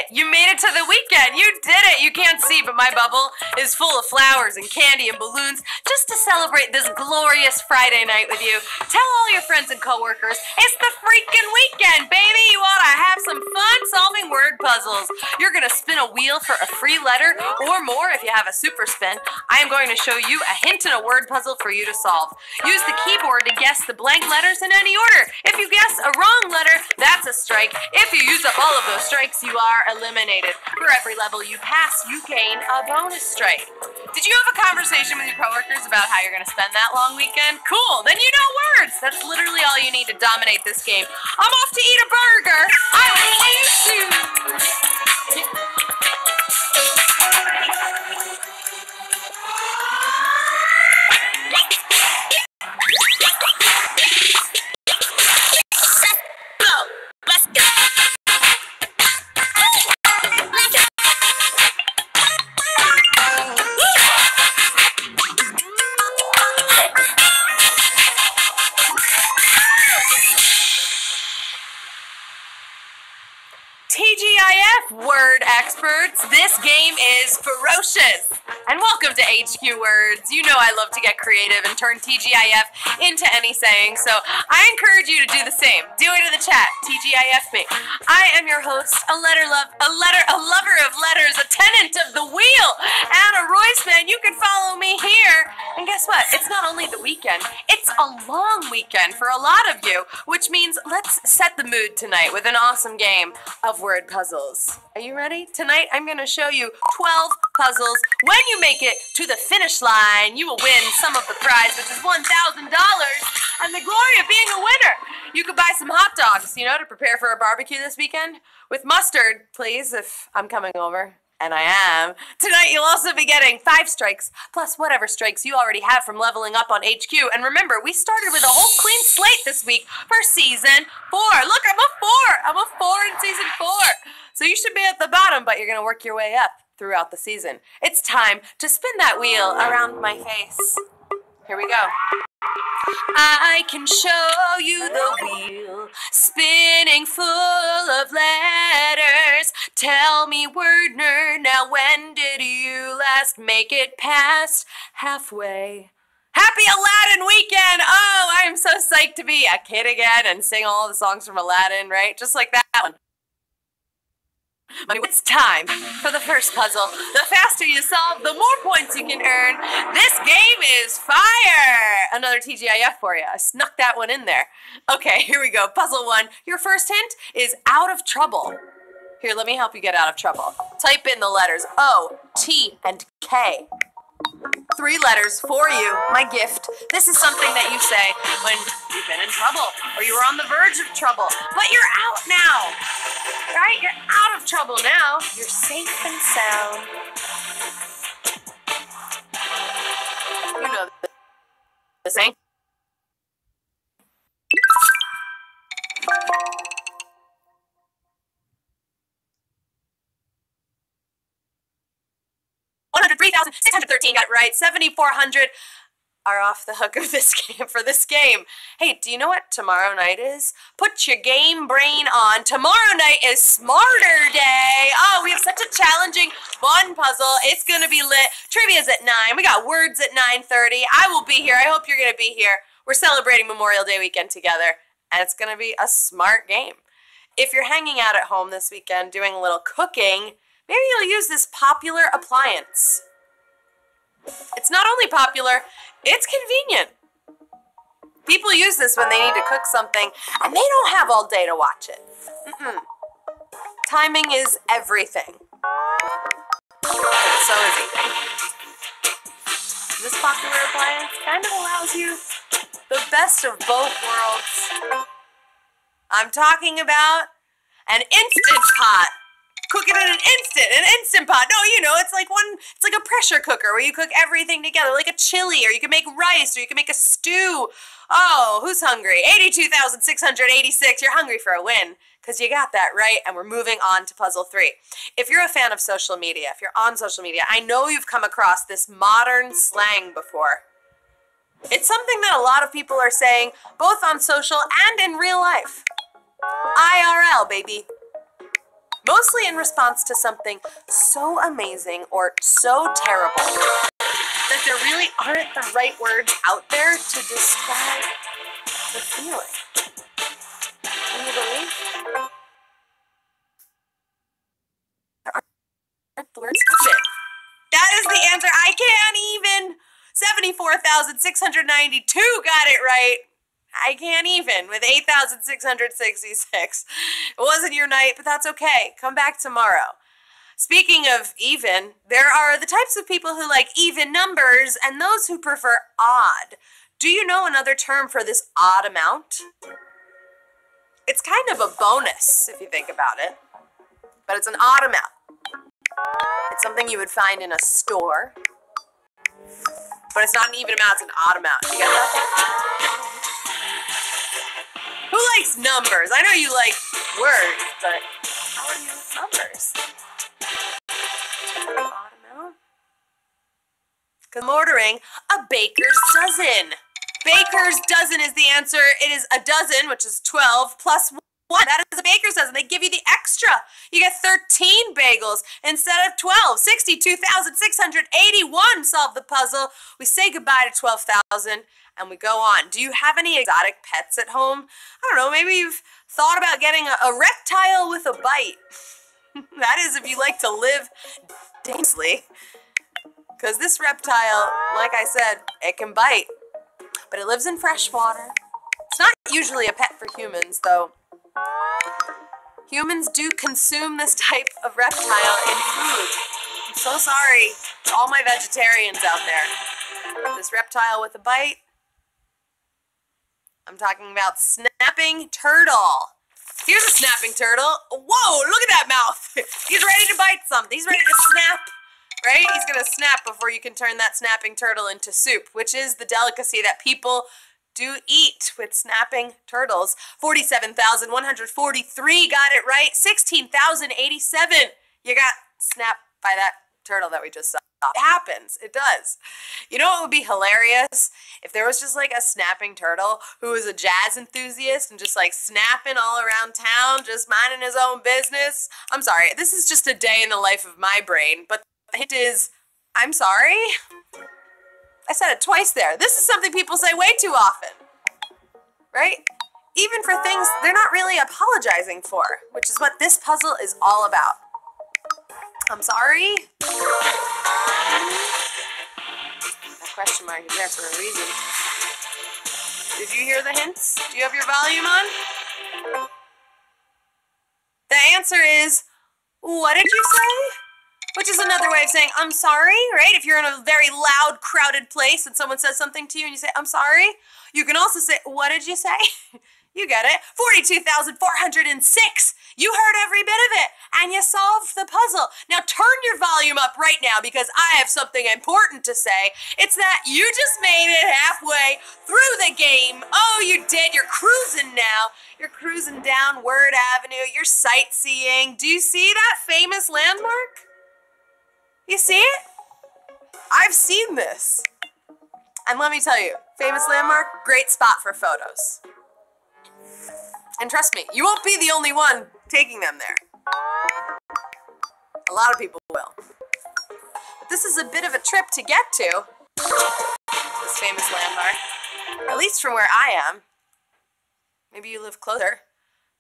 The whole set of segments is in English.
it! You made it to the weekend! You did it! You can't see, but my bubble is full of flowers and candy and balloons just to celebrate this glorious Friday night with you. Tell all your friends and coworkers, it's the freaking weekend, baby! You ought to have some fun solving word puzzles. You're gonna spin a wheel for a free letter or more if you have a super spin. I am going to show you a hint and a word puzzle for you to solve. Use the keyboard to guess the blank letters in any order. If you guess a wrong letter, that's a strike. If you use up all of those strikes, you are eliminated. For every level you pass, you gain a bonus strike. Did you have a conversation with your coworkers about how you're going to spend that long weekend? Cool, then you know words. That's literally all you need to dominate this game. I'm off to eat a burger. I will see you soon. TGIF word experts, this game is ferocious. And welcome to HQ Words. You know I love to get creative and turn TGIF into any saying, so I encourage you to do the same. Do it in the chat. TGIF me. I am your host, a lover of letters, a tenant of the wheel, Anna Royceman. You can follow me here. And guess what? It's not only the weekend, it's a long weekend for a lot of you, which means let's set the mood tonight with an awesome game of word puzzles. Are you ready? Tonight I'm going to show you 12 puzzles. When you make it to the finish line, you will win some of the prize, which is $1,000, and the glory of being a winner. You could buy some hot dogs, to prepare for a barbecue this weekend. With mustard, please, if I'm coming over. And I am. Tonight you'll also be getting 5 strikes, plus whatever strikes you already have from leveling up on HQ. And remember, we started with a whole clean slate this week for Season 4. Look, I'm a 4. I'm a 4 in Season 4. So you should be at the bottom, but you're going to work your way up throughout the season. It's time to spin that wheel around my face. Here we go. I can show you the wheel, spinning full of letters. Tell me, word nerd, now when did you last make it past halfway? Happy Aladdin weekend! Oh, I am so psyched to be a kid again and sing all the songs from Aladdin, right? Just like that one. It's time for the first puzzle. The faster you solve, the more points you can earn. This game is fire! Another TGIF for you. I snuck that one in there. Okay, here we go. Puzzle 1. Your first hint is out of trouble. Here, let me help you get out of trouble. Type in the letters O, T, and K. 3 letters for you, my gift. This is something that you say when you've been in trouble or you were on the verge of trouble, but you're out now, right? You're out of trouble now. You're safe and sound. You know the saying. $103,613 got it right. 7,400 are off the hook of this game for this game. Hey, do you know what tomorrow night is? Put your game brain on. Tomorrow night is Smarter Day. Oh, we have such a challenging, fun puzzle. It's going to be lit. Trivia's at 9. We got words at 9:30. I will be here. I hope you're going to be here. We're celebrating Memorial Day weekend together, and it's going to be a smart game. If you're hanging out at home this weekend doing a little cooking, maybe you'll use this popular appliance. It's not only popular, it's convenient. People use this when they need to cook something, and they don't have all day to watch it. Timing is everything. And so is eating. This popular appliance kind of allows you the best of both worlds. I'm talking about an Instant Pot. Cook it in an Instant Pot. No, it's like a pressure cooker where you cook everything together, like a chili, or you can make rice, or you can make a stew. Oh, who's hungry? 82,686. You're hungry for a win, because you got that right, and we're moving on to puzzle 3. If you're a fan of social media, if you're on social media, I know you've come across this modern slang before. It's something that a lot of people are saying, both on social and in real life. IRL, baby. mostly in response to something so amazing or so terrible that there really aren't the right words out there to describe the feeling. Can you believe? There aren't the words. That is the answer. I can't even. 74,692 got it right. I can't even with 8,666. It wasn't your night, but that's okay. Come back tomorrow. Speaking of even, there are the types of people who like even numbers and those who prefer odd. Do you know another term for this odd amount? It's kind of a bonus if you think about it, but it's an odd amount. It's something you would find in a store, but it's not an even amount, it's an odd amount. You get that? Who likes numbers? I know you like words, but how are you with numbers? Odd amount? Because I'm ordering a baker's dozen. Baker's dozen is the answer. It is a dozen, which is 12, plus 1. That is a baker's dozen. They give you the extra. You get 13 bagels instead of 12. 62,681 solve the puzzle. We say goodbye to 12,000 and we go on. Do you have any exotic pets at home? I don't know, maybe you've thought about getting a reptile with a bite. That is if you like to live dangerously. Because this reptile, like I said, it can bite. But it lives in fresh water. It's not usually a pet for humans, though. Humans do consume this type of reptile in food. I'm so sorry to all my vegetarians out there. This reptile with a bite. I'm talking about snapping turtle. Here's a snapping turtle. Whoa, look at that mouth. He's ready to bite something. He's ready to snap, right? He's going to snap before you can turn that snapping turtle into soup, which is the delicacy that people do eat with snapping turtles. 47,143 got it right. 16,087. You got snapped by that turtle that we just saw. It happens. It does. You know what would be hilarious? If there was just like a snapping turtle who was a jazz enthusiast and just like snapping all around town, just minding his own business. I'm sorry. This is just a day in the life of my brain, but the hint is, I'm sorry. I said it twice there. This is something people say way too often, right? Even for things they're not really apologizing for, which is what this puzzle is all about. I'm sorry. That question mark is there for a reason. Did you hear the hints? Do you have your volume on? The answer is, what did you say? Which is another way of saying, I'm sorry, right? If you're in a very loud, crowded place and someone says something to you and you say, I'm sorry, you can also say, what did you say? You get it. 42,406. You heard every bit of it, and you solved the puzzle. Now turn your volume up right now because I have something important to say. It's that you just made it halfway through the game. Oh, you did. You're cruising now. You're cruising down Word Avenue. You're sightseeing. Do you see that famous landmark? You see it? I've seen this. And let me tell you, famous landmark, great spot for photos. And trust me, you won't be the only one taking them there. A lot of people will. But this is a bit of a trip to get to, this famous landmark. At least from where I am. Maybe you live closer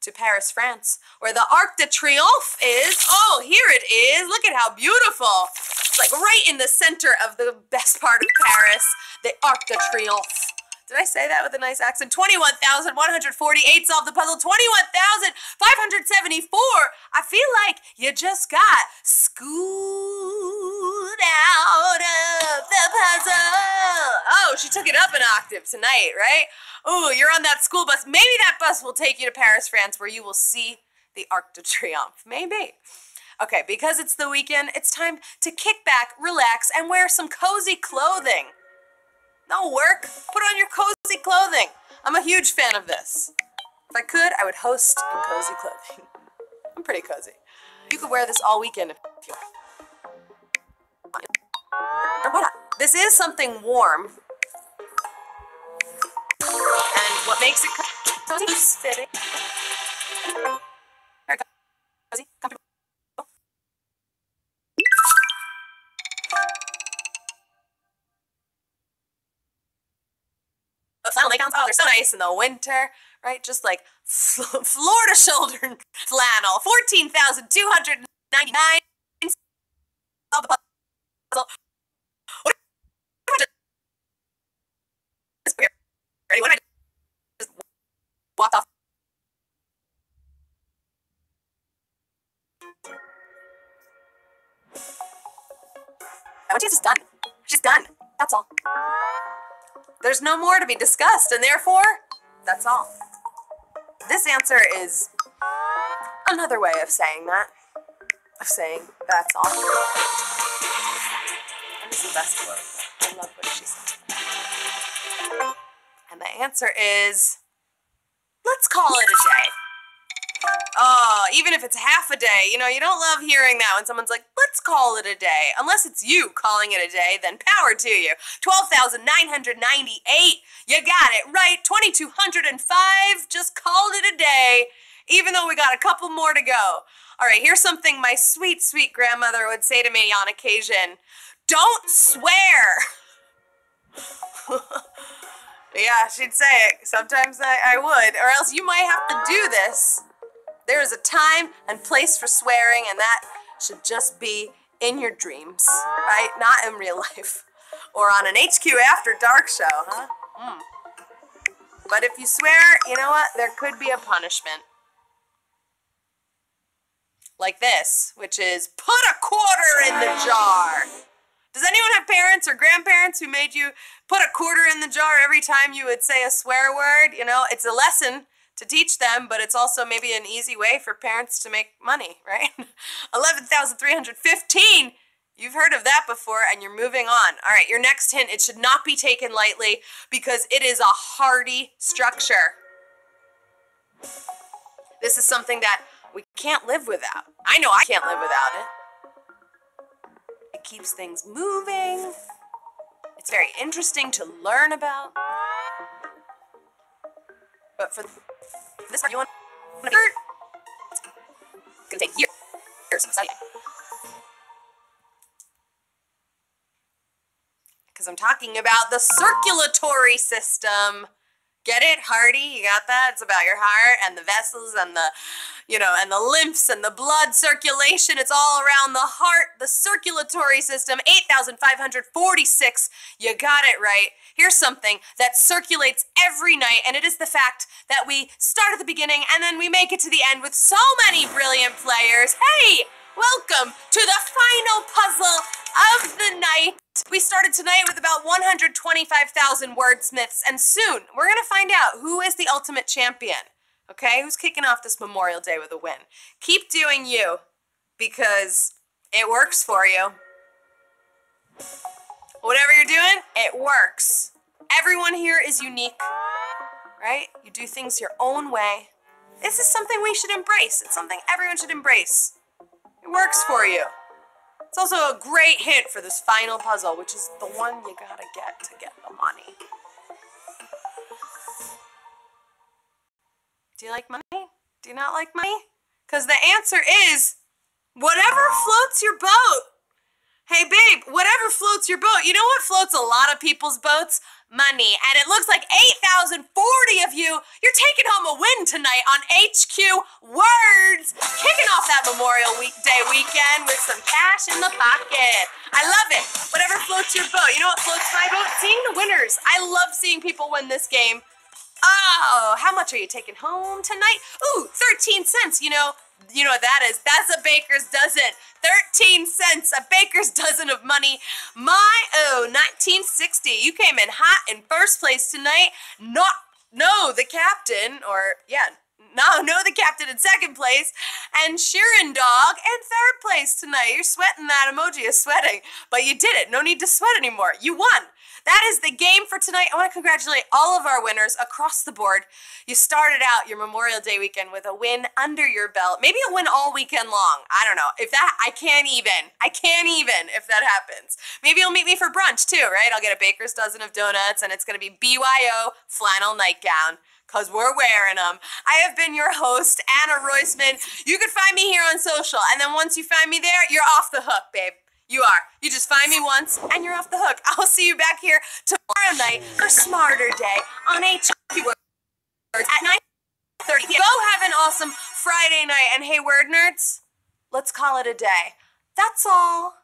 to Paris, France, where the Arc de Triomphe is. Oh, here it is. Look at how beautiful. It's like right in the center of the best part of Paris, the Arc de Triomphe. Did I say that with a nice accent? 21,148 solved the puzzle. 21,574. I feel like you just got scoot out of the puzzle. Oh, she took it up an octave tonight, right? Oh, you're on that school bus. Maybe that bus will take you to Paris, France, where you will see the Arc de Triomphe. Maybe. Okay, because it's the weekend, it's time to kick back, relax, and wear some cozy clothing. No work. Put on your cozy clothing. I'm a huge fan of this. If I could, I would host in cozy clothing. I'm pretty cozy. You could wear this all weekend if you want. Or why not? This is something warm. And what makes it cozy is fitting. Very cozy, comfortable. nightgowns. Oh, they're so nice in the winter, right? Just like Florida shoulder flannel, 14,299. Solve the puzzle. Ready? What did I just walked off? That one she's just done. She's done. That's all. There's no more to be discussed, and therefore, that's all. This answer is another way of saying that. Of saying that's all. And this is the best quote. I love what she said. And the answer is, let's call it a day. Oh, even if it's half a day, you know, you don't love hearing that when someone's like, let's call it a day. Unless it's you calling it a day, then power to you. 12,998. You got it right. 2,205. Just called it a day, even though we got a couple more to go. All right, here's something my sweet, sweet grandmother would say to me on occasion. Don't swear. Yeah, she'd say it. Sometimes I would, or else you might have to do this. There is a time and place for swearing, and that should just be in your dreams, right? Not in real life. Or on an HQ After Dark show, huh? But if you swear, you know what? There could be a punishment. Like this, which is put a quarter in the jar. Does anyone have parents or grandparents who made you put a quarter in the jar every time you would say a swear word? You know, it's a lesson to teach them, but it's also maybe an easy way for parents to make money, right? 11,315. You've heard of that before, and you're moving on. All right, your next hint, it should not be taken lightly because it is a hardy structure. This is something that we can't live without. I know I can't live without it. It keeps things moving. It's very interesting to learn about. But for this part, you want to be hurt. It's going to take years of studying. Because I'm talking about the circulatory system. Get it, Hardy? You got that? It's about your heart and the vessels and the, you know, and the lymphs and the blood circulation. It's all around the heart, the circulatory system. 8,546. You got it right. Here's something that circulates every night, and it is the fact that we start at the beginning and then we make it to the end with so many brilliant players. Hey, welcome to the final puzzle of the night. We started tonight with about 125,000 wordsmiths, and soon we're going to find out who is the ultimate champion, okay? Who's kicking off this Memorial Day with a win. Keep doing you, because it works for you. Whatever you're doing, it works. Everyone here is unique, right? You do things your own way. This is something we should embrace. It's something everyone should embrace. It works for you. It's also a great hint for this final puzzle, which is the one you gotta get to get the money. Do you like money? Do you not like money? Because the answer is whatever floats your boat. Hey, babe, whatever floats your boat. You know what floats a lot of people's boats? Money. And it looks like 8,040 of you, you're taking home a win tonight on HQ Words. Kicking off that Memorial Day weekend with some cash in the pocket. I love it. Whatever floats your boat. You know what floats my boat? Seeing the winners. I love seeing people win this game. Oh, how much are you taking home tonight? Ooh, 13 cents. You know what that is? That's a baker's dozen. 13 cents, a baker's dozen of money. My, 1960. You came in hot in first place tonight. No, the captain, or, yeah, no, the captain in second place. And Sheeran Dog in third place tonight. You're sweating that emoji of sweating, but you did it. No need to sweat anymore. You won. That is the game for tonight. I want to congratulate all of our winners across the board. You started out your Memorial Day weekend with a win under your belt. Maybe a win all weekend long. I don't know. I can't even if that happens. Maybe you'll meet me for brunch too, right? I'll get a baker's dozen of donuts, and it's going to be BYO flannel nightgown, because we're wearing them. I have been your host, Anna Roisman. You can find me here on social, and then once you find me there, you're off the hook, babe. You are. You just find me once, and you're off the hook. I'll see you back here tomorrow night for Smarter Day on HQ Words at 9:30 p.m. Go have an awesome Friday night, and hey, word nerds, let's call it a day. That's all.